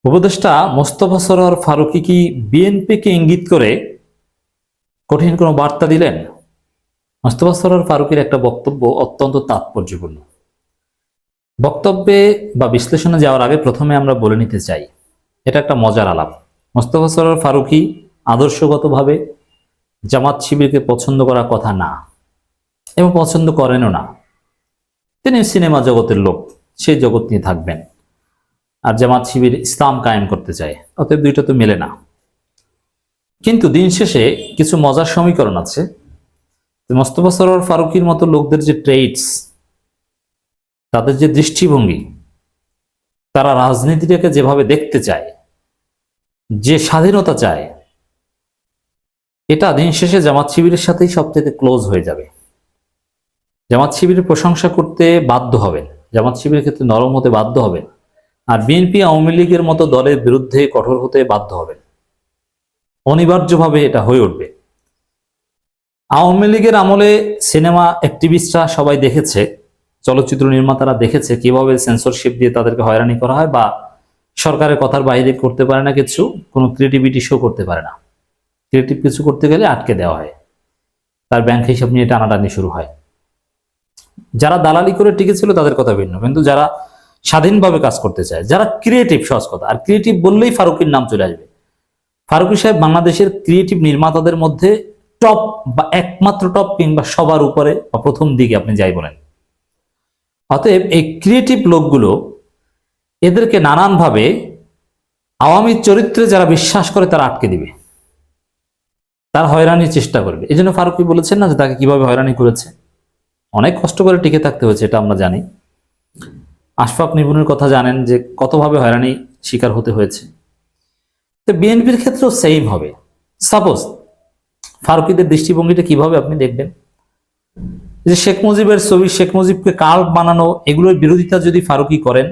উপদেষ্টা মোস্তফা সরোয়ার ফারুকী কি বিএনপিকে ইঙ্গিত করে কঠিন কোনো বার্তা দিলেন? মোস্তফা সরোয়ার ফারুকীর একটা বক্তব্য অত্যন্ত তাৎপর্যপূর্ণ। বক্তব্যে বা বিশ্লেষণে যাওয়ার আগে প্রথমে আমরা বলে নিতে চাই, এটা একটা মজার আলাপ। মোস্তফা সরোয়ার ফারুকী আদর্শগতভাবে জামাত শিবিরকে পছন্দ করার কথা না, এবং পছন্দ করেনও না। তিনি সিনেমা জগতের লোক, সেই জগৎ নিয়ে থাকবেন। আর জামাত শিবির ইসলাম কায়েম করতে চায়, অতএব দুইটা তো মেলে না। কিন্তু দিন শেষে কিছু মজার সমীকরণ আছে। মোস্তফা সরোয়ার ফারুকীর মতো লোকদের যে ট্রেডস, তাদের যে দৃষ্টিভঙ্গি, তারা রাজনীতিটাকে যেভাবে দেখতে চায়, যে স্বাধীনতা চায়, এটা দিন শেষে জামাত শিবিরের সাথেই সবচেয়ে ক্লোজ হয়ে যাবে। জামাত শিবিরের প্রশংসা করতে বাধ্য হবেন, জামাত শিবিরের ক্ষেত্রে নরম হতে বাধ্য হবেন, আর বিএনপি আওয়ামী লীগের মতো দলের বিরুদ্ধে কঠোর হতে বাধ্য হবেন। অনিবার্যভাবে এটা হয়ে উঠবে। আওয়ামী লীগের আমলে সিনেমা অ্যাক্টিভিস্টরা সবাই দেখেছে, চলচ্চিত্র নির্মাতারা দেখেছে কিভাবে সেন্সরশিপ দিয়ে তাদেরকে হয়রানি করা হয়, বা সরকারের কথার বাইরে করতে পারে না, কিছু কোনো ক্রিয়েটিভিটি শো করতে পারে না। ক্রিয়েটিভ কিছু করতে গেলে আটকে দেওয়া হয়, তার ব্যাংক হিসাব নিয়ে টানাটানি শুরু হয়। যারা দালালি করে টিকেছিল তাদের কথা ভিন্ন, কিন্তু যারা স্বাধীনভাবে কাজ করতে চায়, যারা ক্রিয়েটিভ, সহজ কথা, আর ক্রিয়েটিভ বললেই ফারুকীর নাম চলে আসবে। ফারুকী সাহেব বাংলাদেশের ক্রিয়েটিভ নির্মাতাদের মধ্যে টপ বা একমাত্র টপ, কিংবা সবার উপরে বা প্রথম দিকে আপনি যাই বলেন। অতএব এই ক্রিয়েটিভ লোকগুলো এদেরকে নানানভাবে আওয়ামী চরিত্রে যারা বিশ্বাস করে তারা আটকে দিবে, তার হয়রানির চেষ্টা করবে। এই জন্য ফারুকী বলেছেন না যে তাকে কিভাবে হয়রানি করেছে, অনেক কষ্ট করে টিকে থাকতে হয়েছে, এটা আমরা জানি। আশফাক নিবুনের কথা জানেন যে কতভাবে হয়রানি শিকার হতে হয়েছে। তো বিএনপির ক্ষেত্রেও সেম হবে। সাপোজ ফারুকীদের দৃষ্টিভঙ্গিটা কিভাবে আপনি দেখবেন, যে শেখ মুজিবের ছবি, শেখ মুজিবকে কাল্ট বানানো, এগুলোর বিরোধিতা যদি ফারুকী করেন,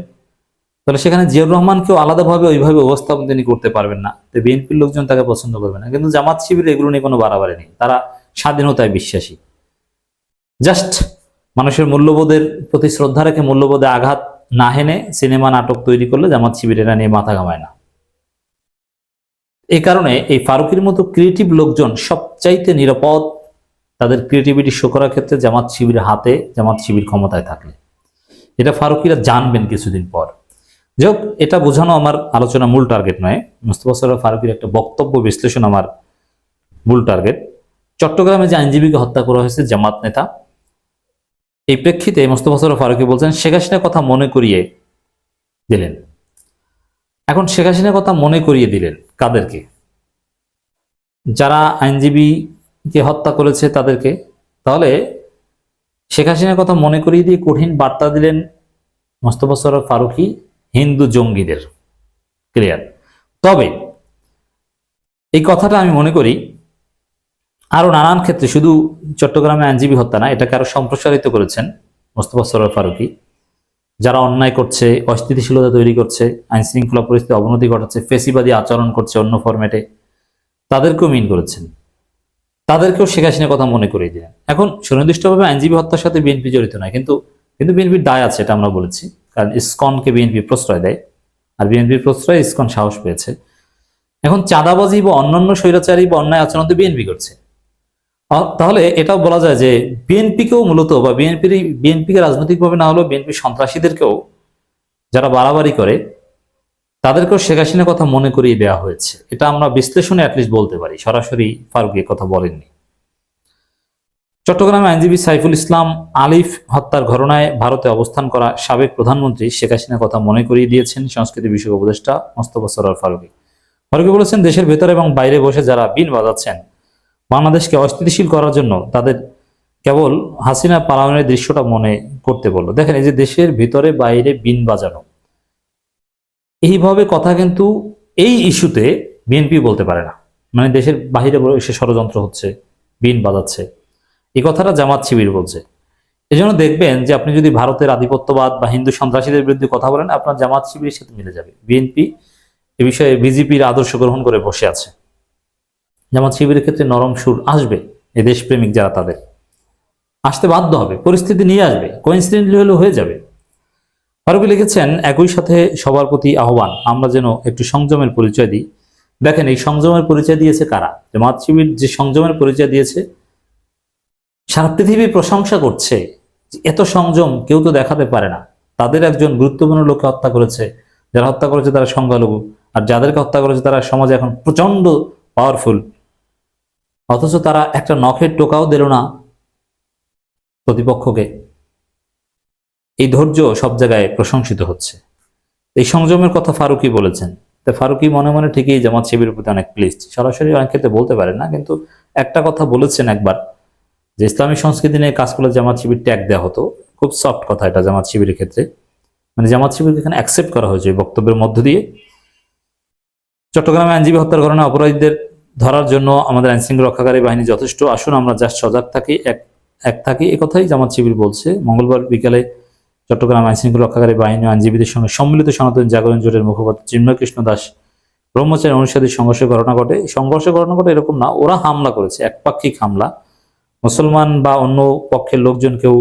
তাহলে সেখানে জিয়াউর রহমানকেও আলাদাভাবে ওইভাবে উপস্থাপন তিনি করতে পারবেন না। তো বিএনপির লোকজন তাকে পছন্দ করবে না। কিন্তু জামাত শিবির এগুলো নিয়ে কোনো বাড়াবাড়ি নেই, তারা স্বাধীনতায় বিশ্বাসী। জাস্ট মানুষের মূল্যবোধের প্রতি শ্রদ্ধা রেখে মূল্যবোধে আঘাত না হেনে সিনেমা নাটক তৈরি করলে জামাত শিবির এরা নিয়ে মাথা ঘামায় না। এই কারণে এই ফারুকীর মতো ক্রিয়েটিভ লোকজন সবচাইতে নিরাপদ, তাদের ক্রিয়েটিভিটি শো করার ক্ষেত্রে জামাত শিবিরের হাতে, জামাত শিবির ক্ষমতায় থাকলে। এটা ফারুকীরা জানবেন কিছুদিন পর। যাই হোক, এটা বোঝানো আমার আলোচনা মূল টার্গেট নয়। মোস্তফা সরোয়ার ফারুকীর একটা বক্তব্য বিশ্লেষণ আমার মূল টার্গেট। চট্টগ্রামে যে আইনজীবীকে হত্যা করা হয়েছে জামাত নেতা, এই প্রেক্ষিতে মোস্তফা সরোয়ার ফারুকী বলছেন শেখ হাসিনার কথা মনে করিয়ে দিলেন। এখন শেখ হাসিনার কথা মনে করিয়ে দিলেন কাদেরকে? যারা আইনজীবীকে হত্যা করেছে তাদেরকে। তাহলে শেখ হাসিনার কথা মনে করিয়ে দিয়ে কঠিন বার্তা দিলেন মোস্তফা সরোয়ার ফারুকী হিন্দু জঙ্গিদের। ক্লিয়ার? তবে এই কথাটা আমি মনে করি আরো নানান ক্ষেত্রে, শুধু চট্টগ্রামে আইনজীবী হত্যা না, এটাকে আরো সম্প্রসারিত করেছেন মোস্তফা সরোয়ার ফারুকী। যারা অন্যায় করছে, অস্থিতিশীলতা তৈরি করছে, আইন শৃঙ্খলা পরিস্থিতি অবনতি ঘটাচ্ছে, ফেসিবাদী আচরণ করছে অন্য ফরম্যাটে, তাদেরকেও মিন করেছেন। তাদেরকেও শেখ হাসিনার কথা মনে করিয়ে দিলেন। এখন সুনির্দিষ্টভাবে আইনজীবী হত্যার সাথে বিএনপি জড়িত নয়, কিন্তু বিএনপির দায় আছে, এটা আমরা বলেছি। কারণ ইসকনকে বিএনপি প্রশ্রয় দেয়, আর বিএনপির প্রশ্রয় ইসকন সাহস পেয়েছে। এখন চাঁদাবাজি বা অন্যান্য স্বৈরাচারী বা অন্যায় আচরণ তো বিএনপি করছে। তাহলে এটাও বলা যায় যে বিএনপিকেও মূলত, বা বিএনপিকে রাজনৈতিকভাবে না হলেও বিএনপি সন্ত্রাসীদেরকেও, যারা বাড়াবাড়ি করে, তাদেরকেও শেখ হাসিনার কথা মনে করিয়ে দেওয়া হয়েছে। এটা আমরা বিশ্লেষণে অ্যাটলিস্ট বলতে পারি, সরাসরি ফারুকী কথা বলেননি। চট্টগ্রামে আইনজীবী সাইফুল ইসলাম আলিফ হত্যার ঘটনায় ভারতে অবস্থান করা সাবেক প্রধানমন্ত্রী শেখ হাসিনার কথা মনে করিয়ে দিয়েছেন সংস্কৃতি বিষয়ক উপদেষ্টা মোস্তফা সরোয়ার ফারুকী। ফারুকী বলেছেন, দেশের ভেতরে এবং বাইরে বসে যারা বিন বাজাচ্ছেন বাংলাদেশকে অস্থিতিশীল করার জন্য, তাদের কেবল হাসিনা পালানোর দৃশ্যটা মনে করতে বলল। দেখেন, এই যে দেশের ভিতরে বাইরে বিন বাজানো, এইভাবে কথা কিন্তু এই ইস্যুতে বিএনপি বলতে পারে না। মানে দেশের বাহিরে এসে ষড়যন্ত্র হচ্ছে, বিন বাজাচ্ছে, এই কথাটা জামাত শিবির বলছে। এই জন্য দেখবেন যে আপনি যদি ভারতের আধিপত্যবাদ বা হিন্দু সন্ত্রাসীদের বিরুদ্ধে কথা বলেন, আপনার জামাত শিবিরের সাথে মিলে যাবে। বিএনপি এ বিষয়ে বিজেপির আদর্শ গ্রহণ করে বসে আছে। জামাত শিবিরের ক্ষেত্রে নরম সুর আসবে, এই দেশপ্রেমিক যারা, তাদের আসতে বাধ্য হবে, পরিস্থিতি নিয়ে আসবে, কোইন্সিডেন্টলি হলেও হয়ে যাবে। ফারুকী লিখেছেন, একই সাথে সবার প্রতি আহ্বান, আমরা যেন একটু সংযমের পরিচয় দিই। দেখেন, এই সংযমের পরিচয় দিয়েছে কারা? জামাত শিবির যে সংযমের পরিচয় দিয়েছে, সারা পৃথিবী প্রশংসা করছে যে এত সংযম কেউ তো দেখাতে পারে না। তাদের একজন গুরুত্বপূর্ণ লোককে হত্যা করেছে, যারা হত্যা করেছে তারা সংখ্যালঘু, আর যাদেরকে হত্যা করেছে তারা সমাজে এখন প্রচন্ড পাওয়ারফুল, অথচ তারা একটা নখের টোকাও দিল না প্রতিপক্ষকে। এই ধৈর্য সব জায়গায় প্রশংসিত হচ্ছে। এই সংযমের কথা ফারুকী বলেছেন। তো ফারুকী মনে মনে ঠিকই জামাত শিবিরের প্রতি অনেক প্লিজড, সরাসরি অনেক ক্ষেত্রে বলতে পারেন না, কিন্তু একটা কথা বলেছেন একবার, যে ইসলামী সংস্কৃতি নিয়ে কাজ করলে জামাত শিবির ট্যাগ দেওয়া হতো। খুব সফট কথা এটা জামাত শিবিরের ক্ষেত্রে, মানে জামাত শিবিরকে এখানে অ্যাকসেপ্ট করা হয়েছে এই বক্তব্যের মধ্য দিয়ে। চট্টগ্রামে আইনজীবী হত্যার ঘটনায় অপরাধীদের ধরার জন্য আমাদের আইনশৃঙ্খলা রক্ষাকারী বাহিনী যথেষ্ট, আসুন আমরা জাস্ট সজাগ থাকি, এক থাকি, এ কথাই জামাত শিবির বলছে। মঙ্গলবার বিকালে চট্টগ্রাম আইনশৃঙ্খলা রক্ষাকারী বাহিনী ও আইনজীবীদের সঙ্গে সম্মিলিত সনাতন জাগরণ জোটের মুখপাত্র চিন্ময় কৃষ্ণ দাস ব্রহ্মচারী অনুসারী সংঘর্ষের ঘটনা ঘটে। সংঘর্ষের ঘটনা ঘটে এরকম না, ওরা হামলা করেছে, একপাক্ষিক হামলা। মুসলমান বা অন্য পক্ষের লোকজন কেউ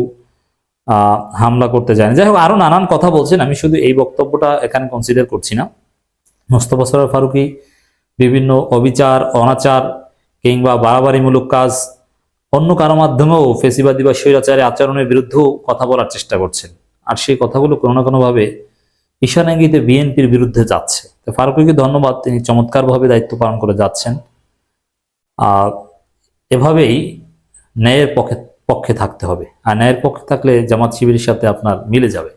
হামলা করতে যায় না। যাই হোক, আরো নানান কথা বলছেন, আমি শুধু এই বক্তব্যটা এখানে কনসিডার করছি না। মোস্তফা সরোয়ার ফারুকী বিভিন্ন অবিচার, অনাচার কিংবা বাড়াবাড়িমূলক কাজ অন্য কারো মাধ্যমেও ফেসিবাদী বা স্বৈরাচারী আচরণের বিরুদ্ধেও কথা বলার চেষ্টা করছেন, আর সেই কথাগুলো কোনো না কোনোভাবে ঈশান ইঙ্গিতে বিএনপির বিরুদ্ধে যাচ্ছে। তো ফারুকীকে ধন্যবাদ, তিনি চমৎকারভাবে দায়িত্ব পালন করে যাচ্ছেন। আর এভাবেই ন্যায়ের পক্ষে পক্ষে থাকতে হবে, আর ন্যায়ের পক্ষে থাকলে জামাত শিবিরের সাথে আপনার মিলে যাবে।